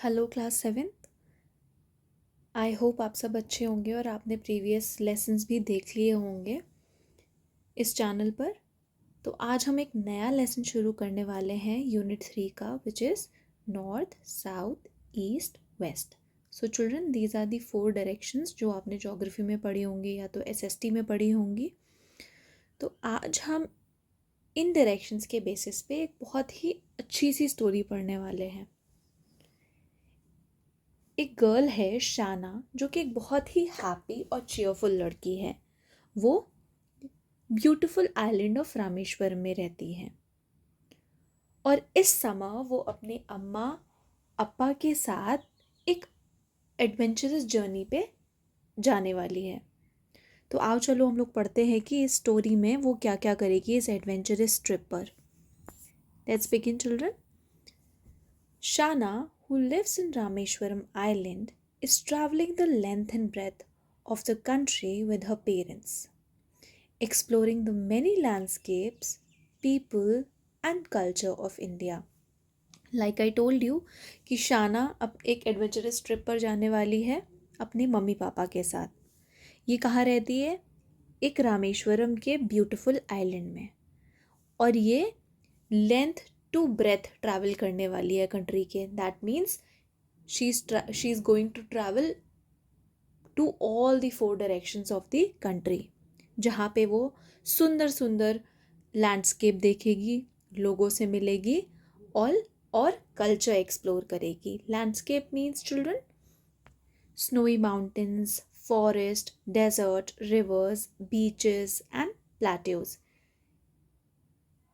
Hello class seventh. I hope आप सब अच्छे होंगे और आपने प्रीवियस लेसन्स भी देख लिए होंगे इस चैनल पर। तो आज हम एक नया लेसन शुरू करने वाले हैं यूनिट 3 का, which is north, south, east, west. So children, these are the 4 directions जो आपने ज्योग्राफी में पढ़ी होंगी या तो एसएसटी में पढ़ी होंगी। तो आज हम इन डायरेक्शंस के बेसिस पे एक बहुत ही अच्छी सी स्टोरी पढ़ने वाले हैं। एक गर्ल है शाना, जो कि एक बहुत ही हैप्पी और चीयरफुल लड़की है। वो ब्यूटीफुल आइलैंड ऑफ रामेश्वरम में रहती है और इस समय वो अपने अम्मा अप्पा के साथ एक एडवेंचरस जर्नी पे जाने वाली है। तो आओ चलो हम लोग पढ़ते हैं कि इस स्टोरी में वो क्या क्या करेगी इस एडवेंचरस ट्रिप पर। Let's begin children. Shana, who lives in Rameshwaram Island, is traveling the length and breadth of the country with her parents, exploring the many landscapes, people, and culture of India. Like I told you कि शाना अब एक adventurous trip पर जाने वाली है अपने mummy papa के साथ। ये कहाँ रहती है? एक रामेश्वरम के ब्यूटीफुल आइलैंड में। और ये लेंथ टू ब्रेथ ट्रैवल करने वाली है कंट्री के। That means she is going to travel to all the 4 directions of the country, जहाँ पे वो सुंदर सुंदर लैंडस्केप देखेगी, लोगों से मिलेगी और कल्चर एक्सप्लोर करेगी। Landscape means children snowy mountains, forest, desert, rivers, beaches and plateaus,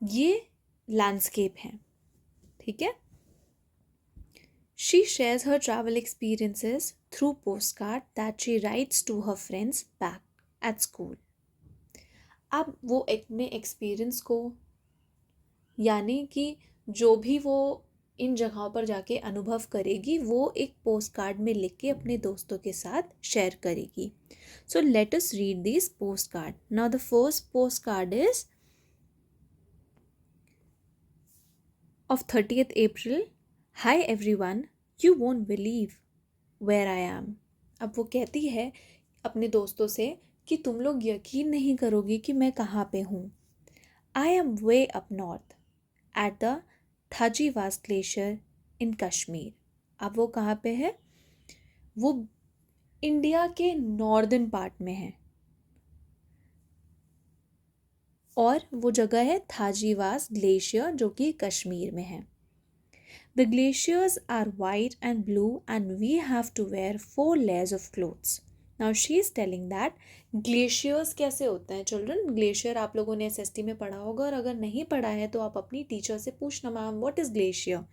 ये लैंडस्केप हैं। ठीक है। She shares her travel experiences through postcard that she writes to her friends back at school. अब वो अपने एक्सपीरियंस को, यानी कि जो भी वो इन जगहों पर जाके अनुभव करेगी, वो एक पोस्ट कार्ड में लिख के अपने दोस्तों के साथ शेयर करेगी। So let us read this post card. Now the first post card is of 30th April. Hi everyone, you won't believe where I am. अब वो कहती है अपने दोस्तों से कि तुम लोग यकीन नहीं करोगे कि मैं कहाँ पे हूँ। I am way up north at the Thajiwas Glacier in Kashmir. अब वो कहाँ पे है? वो इंडिया के नॉर्दर्न पार्ट में है और वो जगह है थाजीवास ग्लेशियर, जो कि कश्मीर में है। The glaciers are white and blue and we have to wear 4 layers of clothes. Now she is telling that glaciers कैसे होते हैं चिल्ड्रन। ग्लेशियर आप लोगों ने एसएसटी में पढ़ा होगा और अगर नहीं पढ़ा है तो आप अपनी टीचर से पूछना, मैम व्हाट इज ग्लेशियर।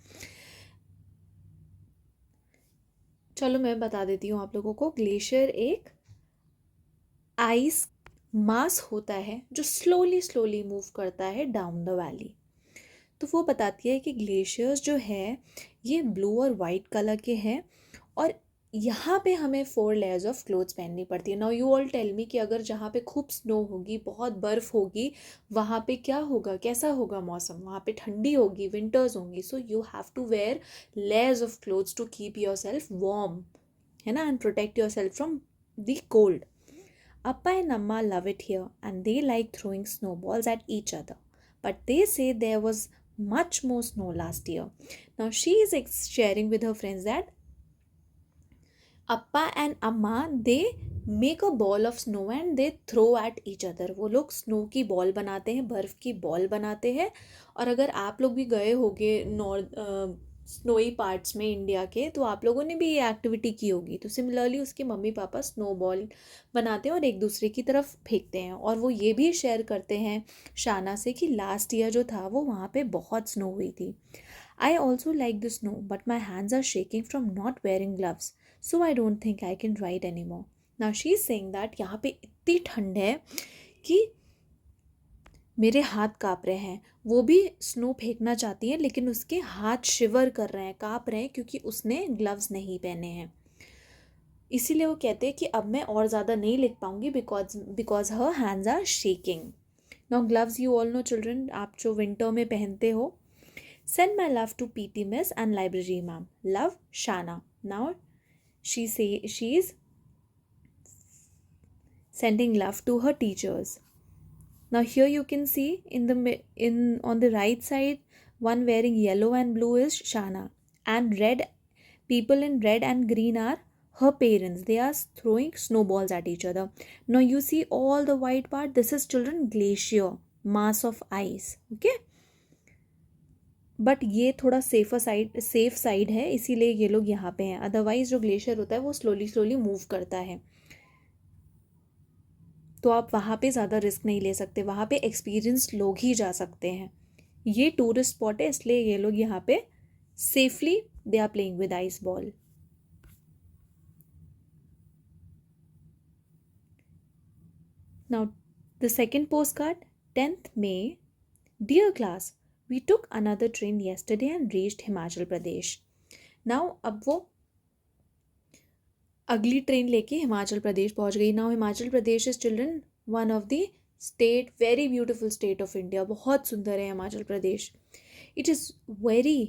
चलो मैं बता देती हूँ आप लोगों को। ग्लेशियर एक आइस मास होता है जो स्लोली स्लोली मूव करता है डाउन द वैली। तो वो बताती है कि ग्लेशियर्स जो है ये ब्लू और वाइट कलर के हैं और यहाँ पे हमें 4 लेयर्स ऑफ क्लोथ्स पहननी पड़ती है। Now you all tell me कि अगर जहाँ पे खूब स्नो होगी, बहुत बर्फ़ होगी, वहाँ पे क्या होगा, कैसा होगा मौसम? वहाँ पे ठंडी होगी, विंटर्स होंगी। So you have to wear layers of clothes to keep your self warm, है ना, and protect your self from the cold. Appa and Amma love it here and they like throwing snowballs at each other. But they say there was much more snow last year. Now she is sharing with her friends that Appa and Amma, they make a ball of snow and they throw at each other. वो लोग snow की ball बनाते हैं, बर्फ़ की ball बनाते हैं। और अगर आप लोग भी गए होगे स्नोई पार्ट्स में इंडिया के, तो आप लोगों ने भी ये एक्टिविटी की होगी। तो सिमिलरली उसके मम्मी पापा स्नो बॉल बनाते हैं और एक दूसरे की तरफ फेंकते हैं। और वो ये भी शेयर करते हैं शाना से कि लास्ट ईयर जो था वो वहाँ पे बहुत स्नो हुई थी। I also like the snow but my hands are shaking from not wearing gloves, so I don't think I can ride any more. Now she is saying that यहाँ पे इतनी ठंड है कि मेरे हाथ काँप रहे हैं। वो भी स्नो फेंकना चाहती है लेकिन उसके हाथ शिवर कर रहे हैं, काँप रहे हैं, क्योंकि उसने ग्लव्स नहीं पहने हैं। इसीलिए वो कहते हैं कि अब मैं और ज़्यादा नहीं लिख पाऊँगी because her hands are shaking. Now gloves you all know children, आप जो विंटर में पहनते हो। Send my love to PT Miss and Library Ma'am. Love, Shana. Now she's sending love to her teachers. Now here you can see in on the right side, one wearing yellow and blue is Shana, and red, people in red and green are her parents. They are throwing snowballs at each other. Now you see all the white part, this is children glacier, mass of ice. Okay, but ये थोड़ा safe side है, इसीलिए ये लोग यहाँ पे हैं. Otherwise जो ग्लेशियर होता है वो स्लोली स्लोली मूव करता है, तो आप वहाँ पे ज़्यादा रिस्क नहीं ले सकते. वहाँ पे एक्सपीरियंस लोग ही जा सकते हैं. ये टूरिस्ट स्पॉट है, इसलिए ये लोग यहाँ पे safely they are playing with ice ball. Now the second post card, 10th May. Dear class, we took another train yesterday and reached Himachal Pradesh. Now अब वो अगली ट्रेन लेके हिमाचल प्रदेश पहुंच गई. Now Himachal Pradesh is children one of the state, very beautiful state of India. बहुत सुंदर है Himachal Pradesh. It is very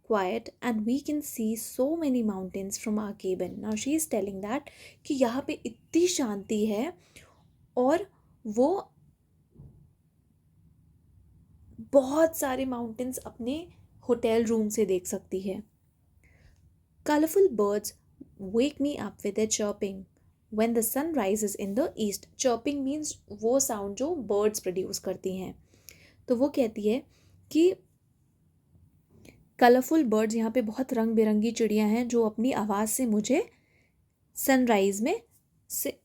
quiet and we can see so many mountains from our cabin. Now she is telling that कि यहाँ पे इतनी शांति है और वो बहुत सारे माउंटेन्स अपने होटल रूम से देख सकती है. Colourful birds wake me up with their chirping when the sun rises in the east. Chirping means वो sound जो birds produce करती हैं. तो वो कहती है कि कलरफुल बर्ड्स, यहाँ पे बहुत रंग बिरंगी चिड़ियाँ हैं जो अपनी आवाज़ से मुझे सनराइज में से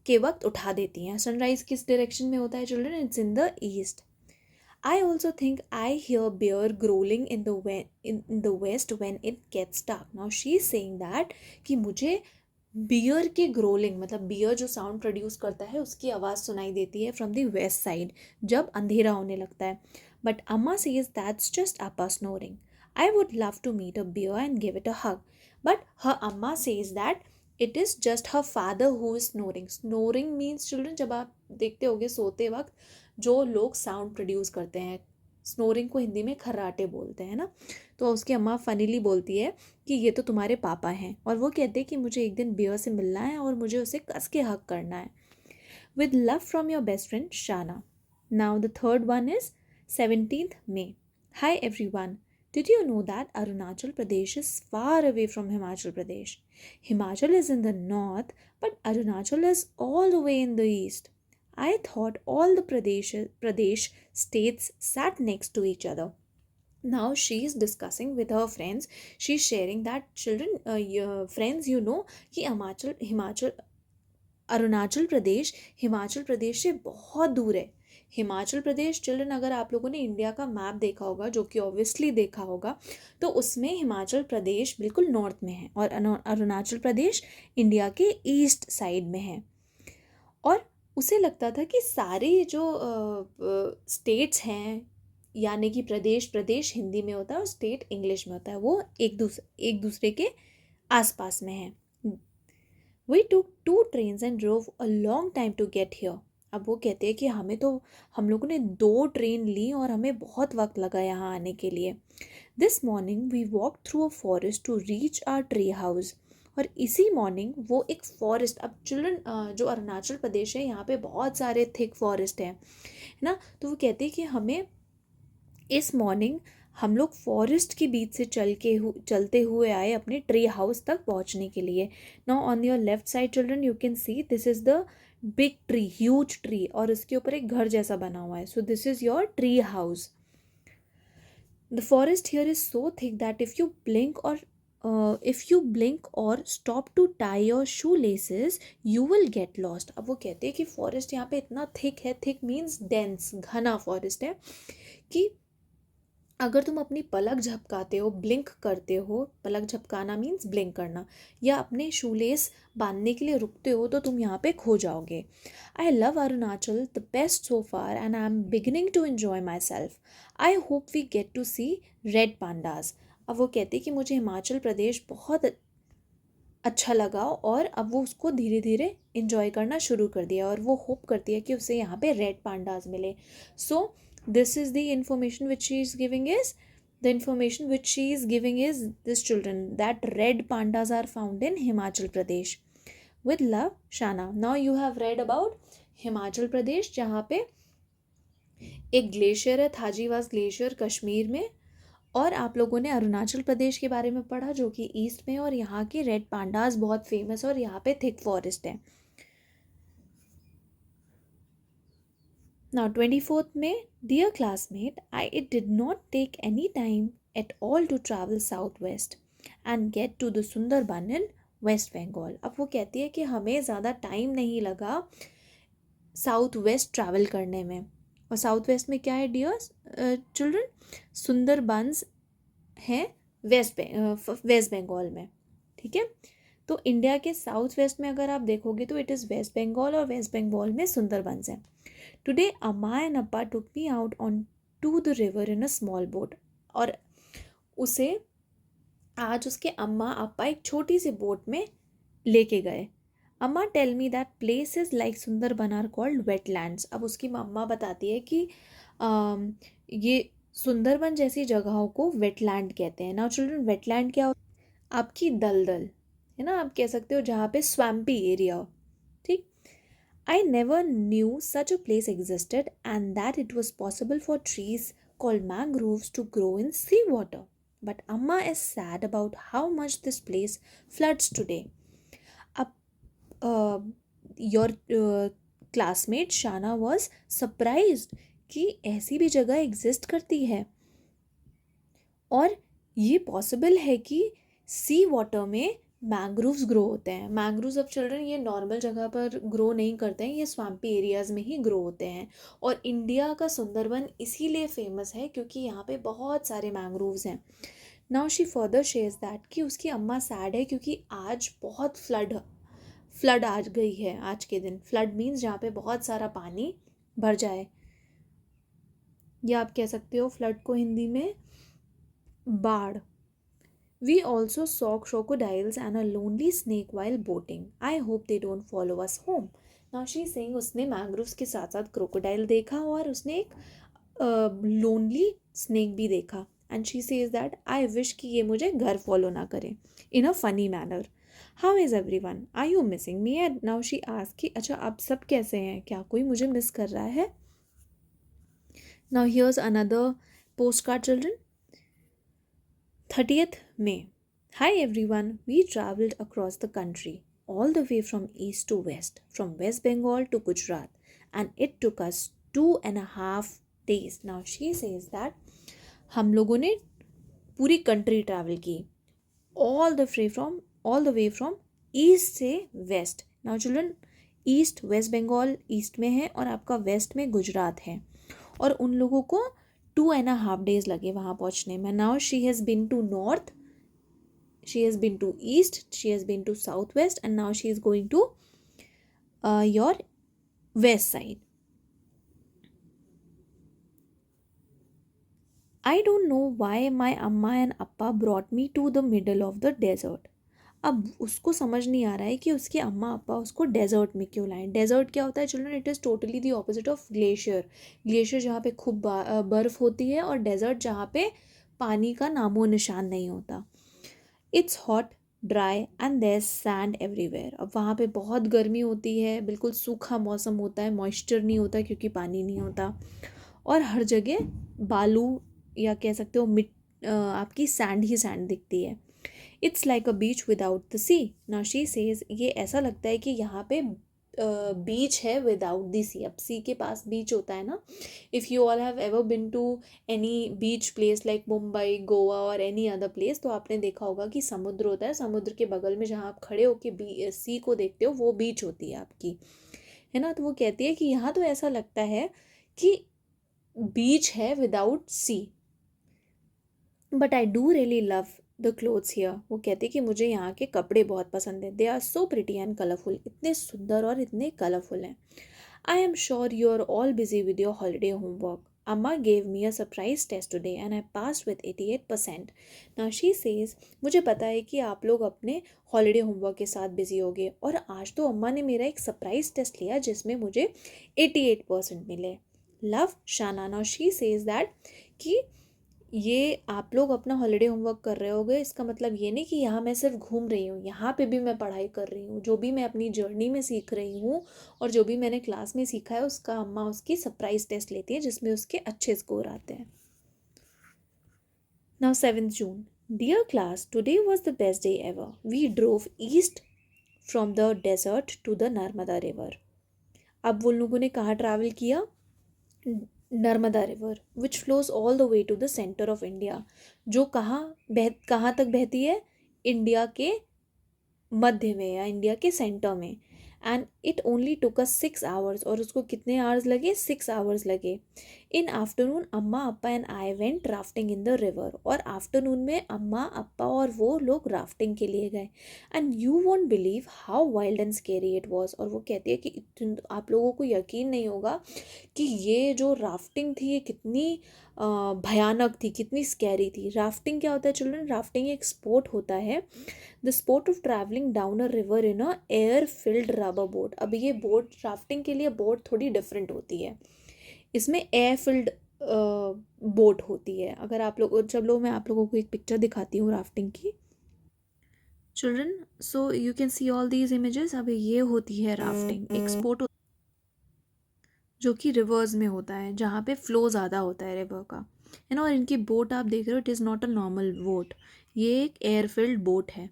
के वक्त उठा देती हैं. सनराइज किस डायरेक्शन में होता है children? It's in the east. I also think I hear bear growling in the west when it gets dark. Now she is saying that कि मुझे बियर के ग्रोलिंग, मतलब बियर जो साउंड प्रोड्यूस करता है उसकी आवाज़ सुनाई देती है फ्रॉम द वेस्ट साइड जब अंधेरा होने लगता है. But Amma says that's just Appa snoring. I would love to meet a bear and give it a hug. But her Amma says that it is just her father who is snoring. Snoring means children, जब आप देखते होगे सोते वक्त जो लोग sound produce करते हैं, स्नोरिंग को हिंदी में खर्राटे बोलते हैं ना. तो उसकी अम्मा फनीली बोलती है कि ये तो तुम्हारे पापा हैं, और वो कहते हैं कि मुझे एक दिन बियर से मिलना है और मुझे उसे कस के हक करना है. With love from your best friend Shana. Now the third one is 17th May. Hi everyone. Did you know that Arunachal Pradesh is far away from Himachal Pradesh? Himachal is in the north, but Arunachal is all the way in the east. I thought all the Pradesh states sat next to each other. Now she is discussing with her friends. She is sharing that children, friends, you know कि अरुणाचल प्रदेश हिमाचल प्रदेश से बहुत दूर है. हिमाचल प्रदेश children, अगर आप लोगों ने India का मैप देखा होगा, जो कि ऑब्वियसली देखा होगा, तो उसमें हिमाचल प्रदेश बिल्कुल नॉर्थ में है और अरुणाचल प्रदेश इंडिया के ईस्ट साइड में है. और उसे लगता था कि सारे जो स्टेट्स हैं, यानी कि प्रदेश हिंदी में होता है और स्टेट इंग्लिश में होता है, वो एक दूसरे के आसपास में है. We took 2 trains and drove a long time to get here. अब वो कहते हैं कि हम लोगों ने 2 ट्रेन ली और हमें बहुत वक्त लगा यहाँ आने के लिए. This morning we walked through a forest to reach our tree house. और इसी मॉर्निंग वो एक फॉरेस्ट, अब चिल्ड्रन जो अरुणाचल प्रदेश है यहाँ पे बहुत सारे थिक फॉरेस्ट हैं, है ना. तो वो कहते हैं कि हमें इस मॉर्निंग हम लोग फॉरेस्ट के बीच से चलते हुए आए अपने ट्री हाउस तक पहुंचने के लिए. Now on your left side children you can see this is the big tree, huge tree, और इसके ऊपर एक घर जैसा बना हुआ है. So this is your tree house. The forest here is so thick that if you blink or stop to tie your shoe laces you will get lost. अब वो कहते हैं कि फॉरेस्ट यहाँ पे इतना थिक है, थिक मीन्स डेंस, घना फॉरेस्ट है, कि अगर तुम अपनी पलक झपकाते हो, ब्लिंक करते हो, पलक झपकाना मीन्स ब्लिंक करना, या अपने शूलेस बांधने के लिए रुकते हो, तो तुम यहाँ पे खो जाओगे. I love Arunachal the best so far and I am beginning to enjoy my self. I hope we get to see red pandas. अब वो कहते कि मुझे हिमाचल प्रदेश बहुत अच्छा लगा और अब वो उसको धीरे धीरे इन्जॉय करना शुरू कर दिया, और वो होप करती है कि उसे यहाँ पे रेड पांडाज मिले. सो this is the information which she is giving is The information which she is giving is this children that red pandas are found in Himachal Pradesh. With love, Shana. Now you have read about Himachal Pradesh जहाँ पे एक glacier है थाजीवास glacier Kashmir में, और आप लोगों ने अरुणाचल प्रदेश के बारे में पढ़ा जो कि ईस्ट में, और यहाँ के रेड पांडास बहुत फेमस और यहाँ पे थिक फॉरेस्ट है. Now 24th May, dear classmate, it did not take any time at all to travel southwest and get to the Sundarban in West Bengal. अब वो कहती है कि हमें ज़्यादा टाइम नहीं लगा साउथ वेस्ट ट्रैवल करने में. और साउथ वेस्ट में क्या है डियर्स चिल्ड्रन? सुंदरबंस हैं वेस्ट बंगाल में. ठीक है, तो इंडिया के साउथ वेस्ट में अगर आप देखोगे तो इट इज़ वेस्ट बंगाल, और वेस्ट बंगाल में सुंदरबंस है. Today Amma and Appa took me out on to the river in a small boat. और उसे आज उसके अम्मा अप्पा एक छोटी सी बोट में लेके गए. Amma tell me that places like Sundarban are called wetlands. अब उसकी मम्मा बताती है कि ये सुंदरबन जैसी जगहों को वेटलैंड कहते हैं. नाउ चिल्ड्रन, वेटलैंड क्या होता है? आपकी दलदल है ना, आप कह सकते हो जहाँ पे स्वैम्पी एरिया हो. ठीक. I never knew such a place existed and that it was possible for trees called mangroves to grow in sea water. But Amma is sad about how much this place floods today. Your classmate Shana was surprised कि ऐसी भी जगह exist करती है और ये possible है कि सी वाटर में मैंग्रोव्स ग्रो होते हैं. मैंग्रोव्स ऑफ चिल्ड्रन ये नॉर्मल जगह पर ग्रो नहीं करते हैं, ये स्वाम्पी एरियाज़ में ही ग्रो होते हैं. और इंडिया का सुंदरबन इसीलिए फेमस है क्योंकि यहाँ पे बहुत सारे मैंग्रोव्स हैं. Now she further shares that कि उसकी अम्मा सैड है क्योंकि आज बहुत फ्लड आ गई है. आज के दिन फ्लड मीन्स जहाँ पे बहुत सारा पानी भर जाए, या आप कह सकते हो फ्लड को हिंदी में बाढ़. We also saw crocodiles and a lonely snake while boating. I hope they don't follow us home. Now she is saying उसने मैंग्रोव्स के साथ साथ क्रोकोडाइल देखा और उसने एक लोनली स्नेक भी देखा. And she says that I wish कि ये मुझे घर फॉलो ना करें in a funny manner. How is everyone? Are you missing me? And now she ask कि अच्छा आप सब कैसे हैं, क्या कोई मुझे मिस कर रहा है? Now here's another post card children. 30th May. Hi everyone, we travelled across the country, all the way from east to west, from West Bengal to Gujarat, and it took us 2.5 days. Now she says that हम लोगों ने पूरी country travel की, all the way from east से west. Now children, east West Bengal east में है और आपका वेस्ट में गुजरात है, और उन लोगों को 2.5 days लगे वहाँ पहुँचने में. Now she has been to north, she has been to east, she has been to south west, and now she is going to your west side. I don't know why my Amma and Appa brought me to the middle of the desert. अब उसको समझ नहीं आ रहा है कि उसके अम्मा अप्पा उसको desert में क्यों लाएं. डेजर्ट क्या होता है children? It is totally the opposite of glacier. Glacier जहाँ पे खूब बर्फ़ होती है, और डेजर्ट जहाँ पे पानी का नामो निशान नहीं होता. It's hot, dry and there sand everywhere. अब वहाँ पे बहुत गर्मी होती है, बिल्कुल सूखा मौसम होता है, मॉइस्चर नहीं होता क्योंकि पानी नहीं होता, और हर जगह बालू या कह सकते हो आपकी सैंड ही सैंड दिखती है. It's like a beach without the sea. Now she says ये ऐसा लगता है कि यहाँ पे बीच है विदाउट द सी. अब सी के पास बीच होता है ना. If you all have ever been to any beach place like Mumbai, Goa और एनी अदर प्लेस, तो आपने देखा होगा कि समुद्र होता है, समुद्र के बगल में जहाँ आप खड़े होकर सी को देखते हो वो बीच होती है आपकी, है ना. तो वो कहती है कि यहाँ तो ऐसा लगता है कि बीच है without sea. But I do really love the clothes here. वो कहते कि मुझे यहाँ के कपड़े बहुत पसंद हैं. They are so pretty and colourful. इतने सुंदर और इतने कलरफुल हैं. I am sure you are all busy with your holiday homework. Amma gave me a surprise test today and I pass with 88%. Now she says मुझे पता है कि आप लोग अपने हॉलीडे होमवर्क के साथ बिजी होगे, और आज तो अम्मा ने मेरा एक सरप्राइज टेस्ट लिया जिसमें मुझे 88% मिले. लव शाना. नाउ शी सेज दैट कि ये आप लोग अपना हॉलीडे होमवर्क कर रहे होगे, इसका मतलब ये नहीं कि यहाँ मैं सिर्फ घूम रही हूँ, यहाँ पे भी मैं पढ़ाई कर रही हूँ। जो भी मैं अपनी जर्नी में सीख रही हूँ और जो भी मैंने क्लास में सीखा है उसका अम्मा उसकी सरप्राइज टेस्ट लेती है जिसमें उसके अच्छे स्कोर आते हैं। Now 7th June। Dear class, today was the best day ever. We drove east from the desert to the Narmada river. अब वो लोगों ने कहाँ ट्रैवल किया? Narmada river which flows all the way to the centre of India, जो कहाँ तक बहती है? इंडिया के मध्य में या इंडिया के सेंटर में। And it only took us 6 hours, और उसको कितने आवर्स लगे? 6 आवर्स लगे। In afternoon Amma Appa and I went rafting in the river, और आफ्टरनून में अम्मा अप्पा और वो लोग राफ्टिंग के लिए गए। And you won't believe how wild and scary it was. और वो कहती है कि आप लोगों को यकीन नहीं होगा कि ये जो राफ्टिंग थी ये कितनी भयानक थी, कितनी स्कैरी थी। राफ्टिंग क्या होता है चिल्ड्रन? राफ्टिंग एक स्पोर्ट होता है, the sport of travelling down a river in a air filled rubber boat. अब ये बोट, राफ्टिंग के लिए बोट थोड़ी डिफरेंट होती है, इसमें एयर फिल्ड बोट होती है। अगर आप लोग, चलो मैं आप लोगों को एक पिक्चर दिखाती हूँ राफ्टिंग की। Children, so you can see all these images. अब ये होती है राफ्टिंग, एक स्पोर्ट जो कि रिवर्स में होता है, जहाँ पे फ्लो ज़्यादा होता है रिवर का, है ना। और इनकी बोट आप देख रहे हो, it is not a normal boat, ये एक एयरफिल्ड बोट है।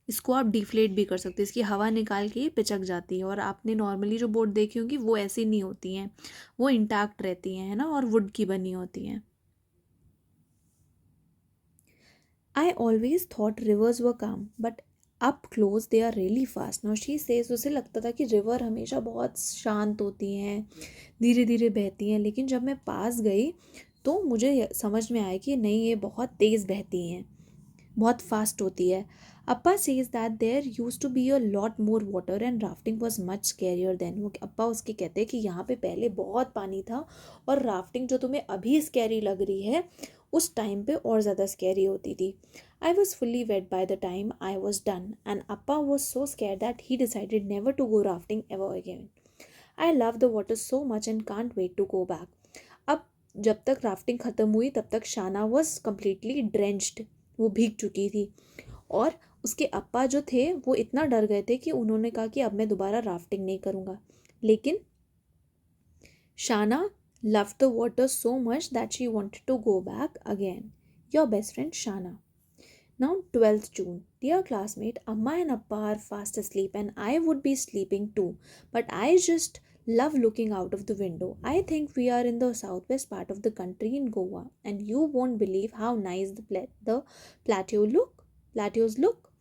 इसको आप डिफ्लेट भी कर सकते हो, इसकी हवा निकाल के ये पिचक जाती है। और आपने नॉर्मली जो बोट देखी होंगी वो ऐसी नहीं होती हैं, वो इंटैक्ट रहती हैं, है ना, और वुड की बनी होती हैं। I always thought rivers were calm but up close they are really fast. Now she says, उसे लगता था कि रिवर हमेशा बहुत शांत होती हैं, धीरे धीरे बहती हैं, लेकिन जब मैं पास गई तो मुझे समझ में आया कि नहीं, ये बहुत तेज़ बहती हैं, बहुत फास्ट होती है। Appa says that there use to be a lot more water and rafting was much scarier then. वो अप्पा उसके कहते हैं कि यहाँ पे पहले बहुत पानी था, और राफ्टिंग जो तुम्हें अभी स्कैरी लग रही है उस टाइम पे और ज़्यादा स्कैरी होती थी। I was fully wet by the time I was done and Appa was so scared that he decided never to go rafting ever again. I love the water so much and can't wait to go back. अब जब तक rafting ख़त्म हुई तब तक शाना was completely drenched, वो भीग चुकी थी। और उसके अप्पा जो थे वो इतना डर गए थे कि उन्होंने कहा कि अब मैं दोबारा राफ्टिंग नहीं करूँगा। लेकिन शाना loved the water so much that she wanted to go back again. Your best friend Shana. Now 12th June. Dear classmate, Amma and Appa are fast asleep and I would be sleeping too. But I just love looking out of the window. I think we are in the southwest part of the country in Goa, and you won't believe how nice the plateaus look.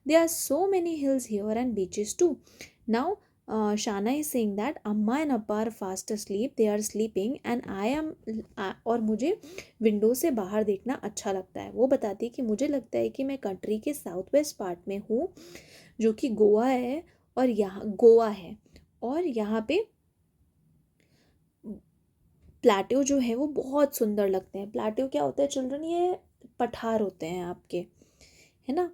There are so many hills here and beaches too. Now Shana is saying that Amma and Appa are fast asleep, they are sleeping and I am और मुझे window से बाहर देखना अच्छा लगता है। वो बताती है कि मुझे लगता है कि मैं कंट्री के साउथ वेस्ट पार्ट में हूँ, जो कि गोवा है, और यहाँ पे प्लाटेओ जो है वो बहुत सुंदर लगते हैं। प्लाटेओ क्या होता है चिल्ड्रन? ये पठार होते हैं आपके, है ना।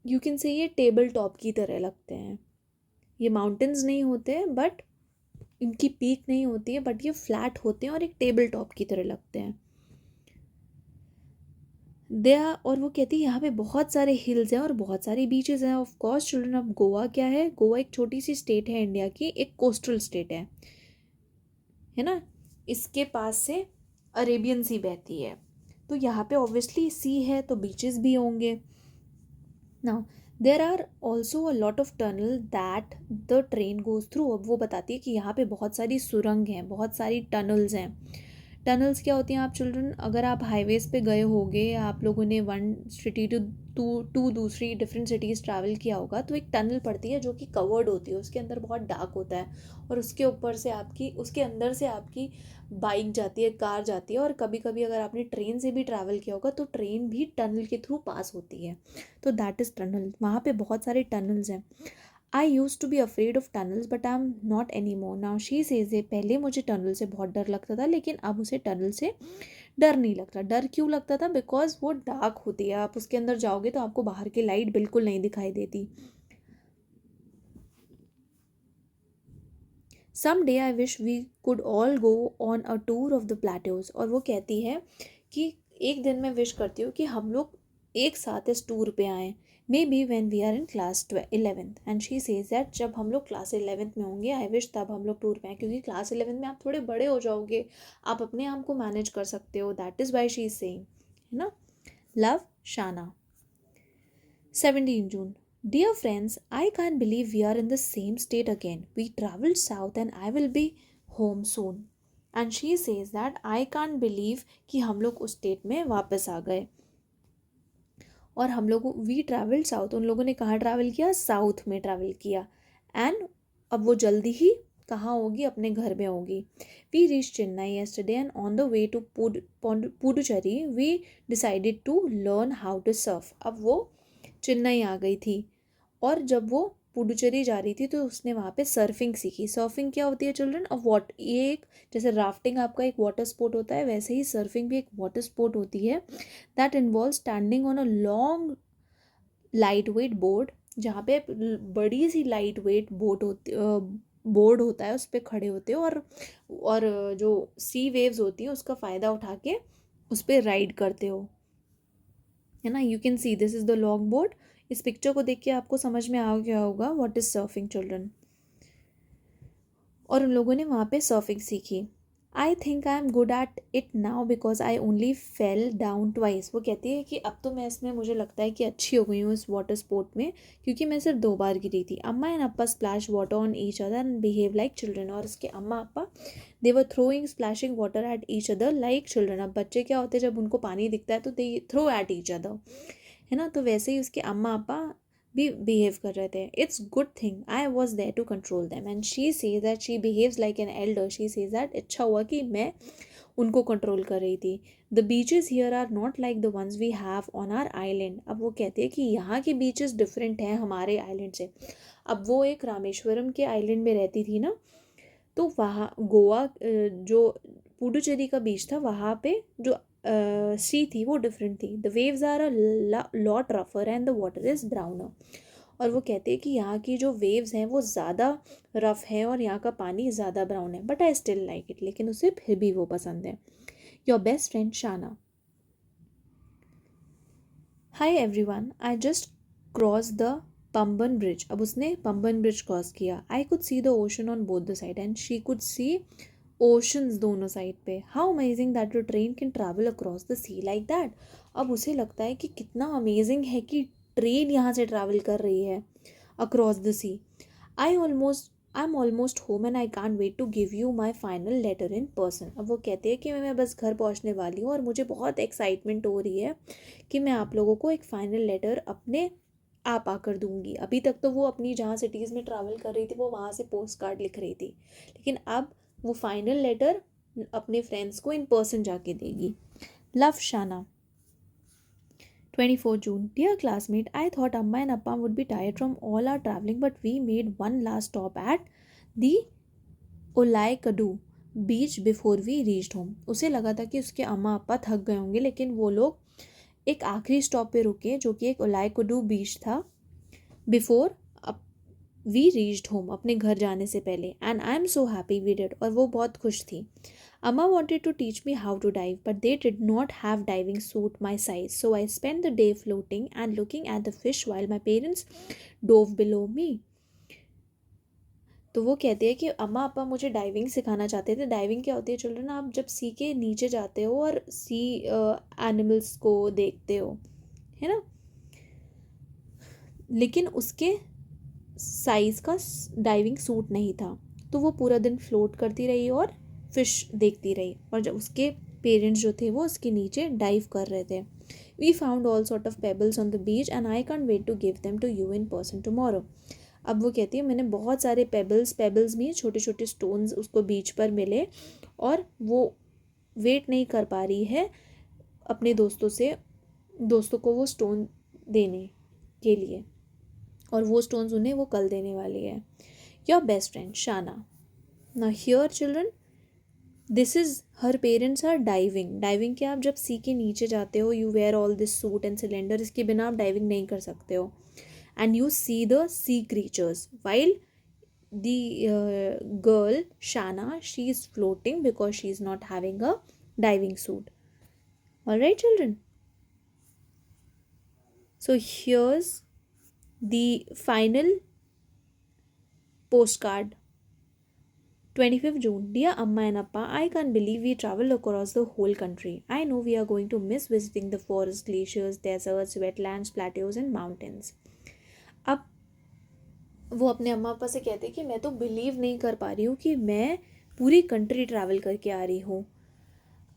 यू कैन से ये टेबल टॉप की तरह लगते हैं। ये माउंटेन्स नहीं होते हैं, बट इनकी पीक नहीं होती है, बट ये फ्लैट होते हैं और एक टेबल टॉप की तरह लगते हैं। और वो कहती है यहाँ पे बहुत सारे हिल्स हैं और बहुत सारी बीचेस हैं। ऑफ कोर्स चिल्ड्रन, अब गोवा क्या है? गोवा एक छोटी सी स्टेट है इंडिया की, एक कोस्टल स्टेट है ना। इसके पास से अरेबियन सी बहती है, तो यहाँ पे ऑब्वियसली सी है तो बीचेस भी होंगे। Now there are also a lot of tunnel that the train goes through. अब वो बताती है कि यहाँ पे बहुत सारी सुरंग हैं, बहुत सारी टनल्स हैं। टनल्स क्या होती हैं? आप चिल्ड्रन, अगर आप हाईवेज़ पे गए होगे, आप लोगों ने वन सिटी टू दूसरी डिफरेंट सिटीज़ ट्रैवल किया होगा, तो एक टनल पड़ती है जो कि कवर्ड होती है, उसके अंदर बहुत डार्क होता है, और उसके ऊपर से आपकी, उसके अंदर से आपकी बाइक जाती है, कार जाती है। और कभी कभी अगर आपने ट्रेन से भी ट्रैवल किया होगा तो ट्रेन भी टनल के थ्रू पास होती है, तो दैट इज़ टनल। वहाँ पे बहुत सारे टनल्स हैं। I use to be afraid of tunnels but I am not any more now. She says, पहले मुझे टनल से बहुत डर लगता था, लेकिन अब उसे टनल से डर नहीं लगता। डर क्यों लगता था? बिकॉज वो डार्क होती है, आप उसके अंदर जाओगे तो आपको बाहर की लाइट बिल्कुल नहीं दिखाई देती। Some day I wish we could all go on a tour of the plateaus. और वो कहती है कि एक दिन मैं विश करती हूँ कि हम लोग एक साथ इस टूर पे आएँ, maybe when we are in class 11th। And she says that जब हम लोग क्लास 11th में होंगे, आई विश तब हम लोग टूर पे आएँ, क्योंकि क्लास 11th में आप थोड़े बड़े हो जाओगे, आप अपने आप को मैनेज कर सकते हो। That is why she is saying, है ना। लव, शाना। 17 June. Dear friends, I can't believe we are in the same state again. We traveled south and I will be home soon. And she says that I can't believe कि हम लोग उस state में वापस आ गए। और हम लोग वी ट्रैवल साउथ, उन लोगों ने कहाँ ट्रैवल किया, साउथ में ट्रैवल किया। एंड अब वो जल्दी ही कहाँ होगी, अपने घर में होगी। We reach Chennai yesterday and on the way to Puducherry we decided to learn how to surf. अब वो चेन्नई आ गई थी और जब वो पुडुचेरी जा रही थी तो उसने वहाँ पे सर्फिंग सीखी। सर्फिंग क्या होती है चिल्ड्रन? अब ये एक, जैसे राफ्टिंग आपका एक वाटर स्पोर्ट होता है, वैसे ही सर्फिंग भी एक वाटर स्पोर्ट होती है। That involve standing on a long light weight board, जहाँ पे बड़ी सी लाइट वेट बोर्ड होता है, उस पर खड़े होते हो और जो सी वेव्स होती हैं उसका फ़ायदा उठा के उस पर राइड करते हो, है ना। You can see this is the long board. इस पिक्चर को देख के आपको समझ में आ गया होगा व्हाट इज़ सर्फिंग चिल्ड्रन। और उन लोगों ने वहाँ पे सर्फिंग सीखी। I think I am good at it now because I only fell down twice. वो कहती है कि अब तो मैं इसमें, मुझे लगता है कि अच्छी हो गई हूँ इस वाटर स्पोर्ट में, क्योंकि मैं सिर्फ 2 बार गिरी थी। Amma and Appa splash water on each other and behave like children. और उसके Amma Appa they were throwing splashing water at each other like children. अब बच्चे क्या होते हैं, जब उनको पानी दिखता है तो they throw at each other, है ना। तो वैसे ही उसके अम्मा अप्पा भी बिहेव कर रहे थे। It's good thing I was there to control them. And she says that she behaves like an elder. She says that अच्छा हुआ कि मैं उनको कंट्रोल कर रही थी। The beaches here are not like the ones we have on our island. अब वो कहते हैं कि यहाँ के बीचेस डिफरेंट हैं हमारे आइलैंड से। अब वो एक रामेश्वरम के आइलैंड में रहती थी ना, तो वहाँ गोवा जो पुडुचेरी का बीच था, वहाँ पे जो सी थी वो डिफरेंट थी। The waves are a lot रफर and the water is browner. और वो कहते हैं कि यहाँ की जो वेव्स हैं वो ज़्यादा रफ़ है और यहाँ का पानी ज़्यादा ब्राउन है, but I still like it. लेकिन उसे फिर भी वो पसंद है। Your best friend Shana. Hi everyone, I just cross the Pamban bridge. अब उसने पंबन ब्रिज क्रॉस किया। I could see the ocean on both the side and she could see oceans दोनों साइड पे। How amazing that your train can travel across the sea like that. अब उसे लगता है कि कितना अमेजिंग है कि ट्रेन यहाँ से ट्रैवल कर रही है across the sea. I am almost home and I can't wait to give you my final letter in person. अब वो कहते हैं कि मैं बस घर पहुँचने वाली हूँ और मुझे बहुत एक्साइटमेंट हो रही है कि मैं आप लोगों को एक फ़ाइनल लेटर अपने आप आकर दूंगी। अभी तक तो वो अपनी जहाँ सिटीज़ में ट्रैवल कर रही थी वो वहाँ से पोस्ट कार्ड लिख रही थी, लेकिन अब वो फाइनल लेटर अपने फ्रेंड्स को इन पर्सन जाके देगी। लव, शाना। 24 June. Dear classmate, I thought Amma and Appa would be tired from all our traveling, but we made one last stop at the Olaikadu beach before we reached home. उसे लगा था कि उसके अम्मा अप्पा थक गए होंगे, लेकिन वो लोग एक आखिरी स्टॉप पे रुके जो कि एक ओलाइकडू बीच था, बिफोर वी रीच्ड होम, अपने घर जाने से पहले। And I am so happy we did, और वो बहुत खुश थी। Amma wanted to teach me how to dive, but they did not have diving suit my size. So I spent the day floating and looking at the fish while my parents dove below me. तो वो कहते हैं कि अम्मा अपा मुझे diving सिखाना चाहते थे। डाइविंग क्या होती है चिल्ड्रन? आप जब सी के नीचे जाते हो और सी एनिमल्स को देखते हो, है ना, लेकिन उसके साइज़ का डाइविंग सूट नहीं था। तो वो पूरा दिन फ्लोट करती रही और फिश देखती रही, और जब उसके पेरेंट्स जो थे वो उसके नीचे डाइव कर रहे थे। We found all sort of pebbles on the beach and I can't wait to give them to you in person tomorrow. अब वो कहती है मैंने बहुत सारे पेबल्स भी, छोटे छोटे स्टोन्स उसको बीच पर मिले, और वो वेट नहीं कर पा रही है अपने दोस्तों को वो स्टोन देने के लिए, और वो स्टोन्स उन्हें वो कल देने वाली है। Your best friend Shana. ना here children, this is her parents are diving. Diving क्या, आप जब सी के नीचे जाते हो you wear all this suit and cylinder, इसके बिना आप डाइविंग नहीं कर सकते हो। And you see the sea creatures while girl Shana, she is floating because she is not having a diving suit. All right, children. So here's the final postcard. 25th June. Dear Amma and Appa, I can't believe we traveled across the whole country. I know we are going to miss visiting the forests, glaciers, deserts, wetlands, plateaus and mountains. अब वो अपने अम्मा पापा से कहते कि मैं तो बिलीव नहीं कर पा रही हूँ कि मैं पूरी कंट्री ट्रैवल करके आ रही हूँ.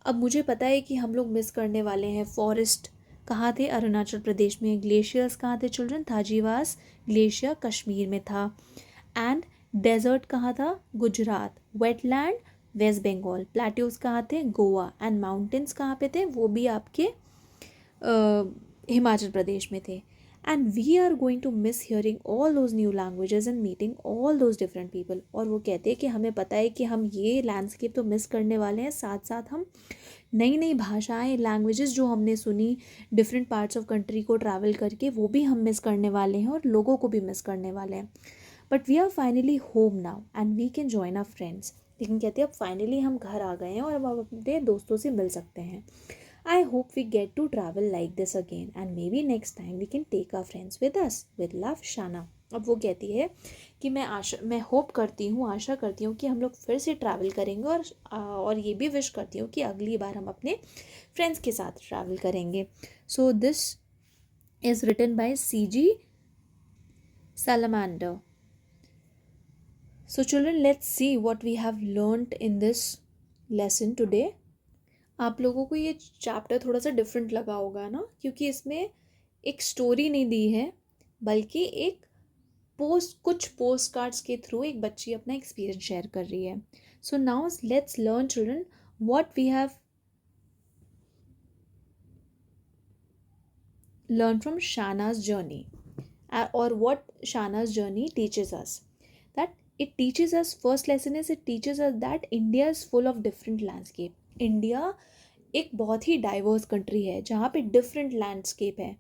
अब मुझे पता है कि हम लोग मिस करने वाले हैं. फॉरेस्ट कहाँ थे? अरुणाचल प्रदेश में. ग्लेशियर्स कहाँ थे चिल्ड्रन? थाजीवास ग्लेशियर कश्मीर में था. एंड डेजर्ट कहाँ था? गुजरात. वेटलैंड वेस्ट बंगाल. प्लेट्यूज कहाँ थे? गोवा. एंड माउंटेन्स कहाँ पे थे? वो भी आपके हिमाचल प्रदेश में थे. And we are going to miss hearing all those new languages and meeting all those different people. और वो कहते हैं कि हमें पता है कि हम ये लैंडस्केप तो मिस करने वाले हैं, साथ साथ हम नई नई भाषाएं, लैंग्वेजेस जो हमने सुनी डिफरेंट पार्ट्स ऑफ कंट्री को ट्रैवल करके, वो भी हम मिस करने वाले हैं और लोगों को भी मिस करने वाले हैं. But we are finally home now and we can join our friends. लेकिन कहते हैं अब फाइनली हम घर आ गए हैं और अब अपने दोस्तों से मिल सकते हैं. I hope we get to travel like this again and maybe next time we can take our friends with us. With love, Shana. अब वो कहती है कि मैं होप करती हूँ, आशा करती हूँ कि हम लोग फिर से ट्रैवल करेंगे और ये भी विश करती हूँ कि अगली बार हम अपने फ्रेंड्स के साथ ट्रैवल करेंगे. So this is written by C.G. Salamander. So children, let's see what we have learnt in this lesson today. आप लोगों को ये चैप्टर थोड़ा सा डिफरेंट लगा होगा ना, क्योंकि इसमें एक स्टोरी नहीं दी है, बल्कि एक कुछ पोस्ट कार्ड्स के थ्रू एक बच्ची अपना एक्सपीरियंस शेयर कर रही है. So now let's learn children what we have learn from शाना's journey or what Shana's journey teaches us. That it teaches us, first lesson is it teaches us that India is full of different landscape. India एक बहुत ही diverse country है जहाँ पे different landscape है.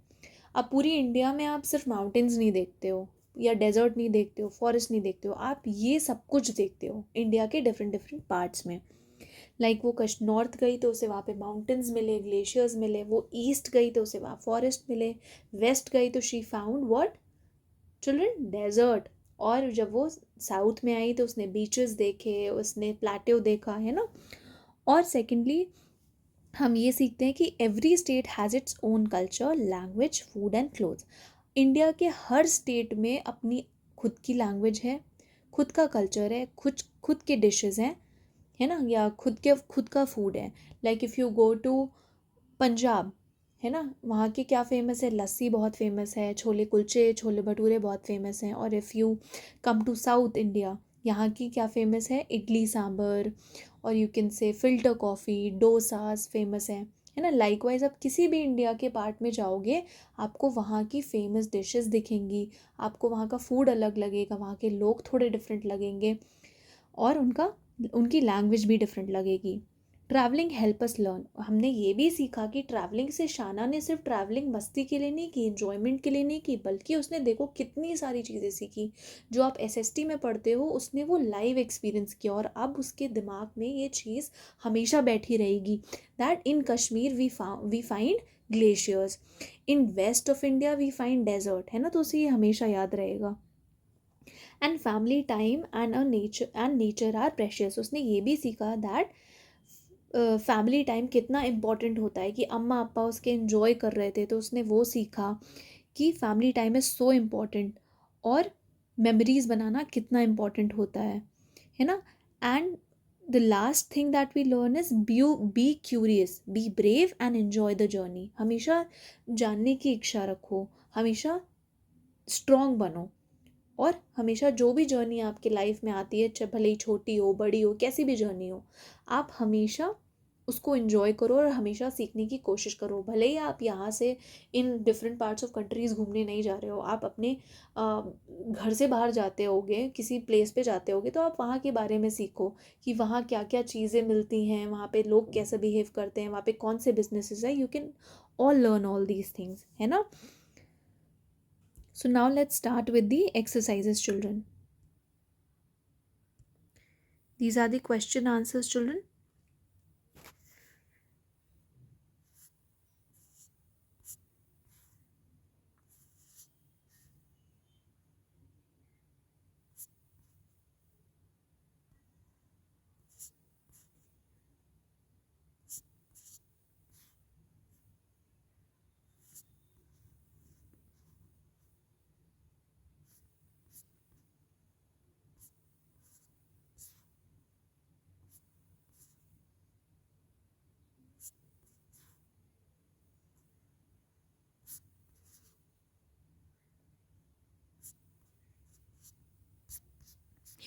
अब पूरी India में आप सिर्फ माउंटेन्स नहीं देखते हो या डेजर्ट नहीं देखते हो, फॉरेस्ट नहीं देखते हो, आप ये सब कुछ देखते हो इंडिया के डिफरेंट डिफरेंट पार्ट्स में. लाइक वो नॉर्थ गई तो उसे वहाँ पे माउंटेन्स मिले, ग्लेशियर्स मिले. वो ईस्ट गई तो उसे वहाँ फॉरेस्ट मिले. वेस्ट गई तो she found what children? Desert. और जब वो साउथ में आई तो उसने बीचेस देखे, उसने प्लेट्यू देखा, है ना. और सेकेंडली हम ये सीखते हैं कि every state has its own culture, language, food and clothes. India के हर स्टेट में अपनी खुद की लैंग्वेज है, खुद का कल्चर है, खुद के डिशेस हैं, है ना, या खुद का फूड है. Like if you go to Punjab, है ना, वहाँ के क्या फेमस है? लस्सी बहुत फेमस है, छोले कुलचे, छोले भटूरे बहुत फेमस हैं. और if you come to South India, यहाँ की क्या फेमस है? इडली सांभर, और you can say filter coffee, dosas famous है ना. लाइकवाइज आप किसी भी इंडिया के पार्ट में जाओगे, आपको वहाँ की फेमस डिशेस दिखेंगी, आपको वहाँ का फूड अलग लगेगा, वहाँ के लोग थोड़े डिफरेंट लगेंगे और उनकी लैंग्वेज भी डिफरेंट लगेगी. Travelling help us learn. हमने ये भी सीखा कि ट्रैवलिंग से शाना ने सिर्फ ट्रैवलिंग मस्ती के लिए नहीं की, इन्जॉयमेंट के लिए नहीं की, बल्कि उसने देखो कितनी सारी चीज़ें सीखी. जो आप SST में पढ़ते हो उसने वो लाइव एक्सपीरियंस किया और अब उसके दिमाग में ये चीज़ हमेशा बैठी रहेगी. That in Kashmir we find glaciers, in west of India we find desert, है ना. तो उसे ये हमेशा याद रहेगा. And family time and nature are precious. उसने ये भी सीखा दैट फैमिली टाइम कितना इम्पॉर्टेंट होता है, कि अम्मा अप्पा उसके इन्जॉय कर रहे थे तो उसने वो सीखा कि family time is so important और मेमोरीज़ बनाना कितना इम्पॉर्टेंट होता है ना. And the last thing that we learn is be curious, be brave and enjoy the journey. हमेशा जानने की इच्छा रखो, हमेशा स्ट्रॉन्ग बनो और हमेशा जो भी जर्नी आपके लाइफ में आती है, चाहे भले ही छोटी हो, बड़ी हो, कैसी भी जर्नी हो, आप हमेशा उसको एंजॉय करो और हमेशा सीखने की कोशिश करो. भले ही आप यहाँ से in different parts of countries घूमने नहीं जा रहे हो, आप अपने घर से बाहर जाते होगे, किसी प्लेस पे जाते होगे, तो आप वहाँ के बारे में सीखो कि वहाँ क्या क्या चीज़ें मिलती हैं, वहाँ पे लोग कैसे बिहेव करते हैं, वहाँ पे कौन से बिजनेसेस हैं. You can all learn all these things, है ना. So now let's start with the exercises, children. These are the question answers, children.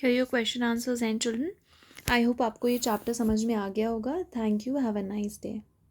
Here your question answers हैं children. I hope आपको ये चैप्टर समझ में आ गया होगा. Thank you. Have a nice day.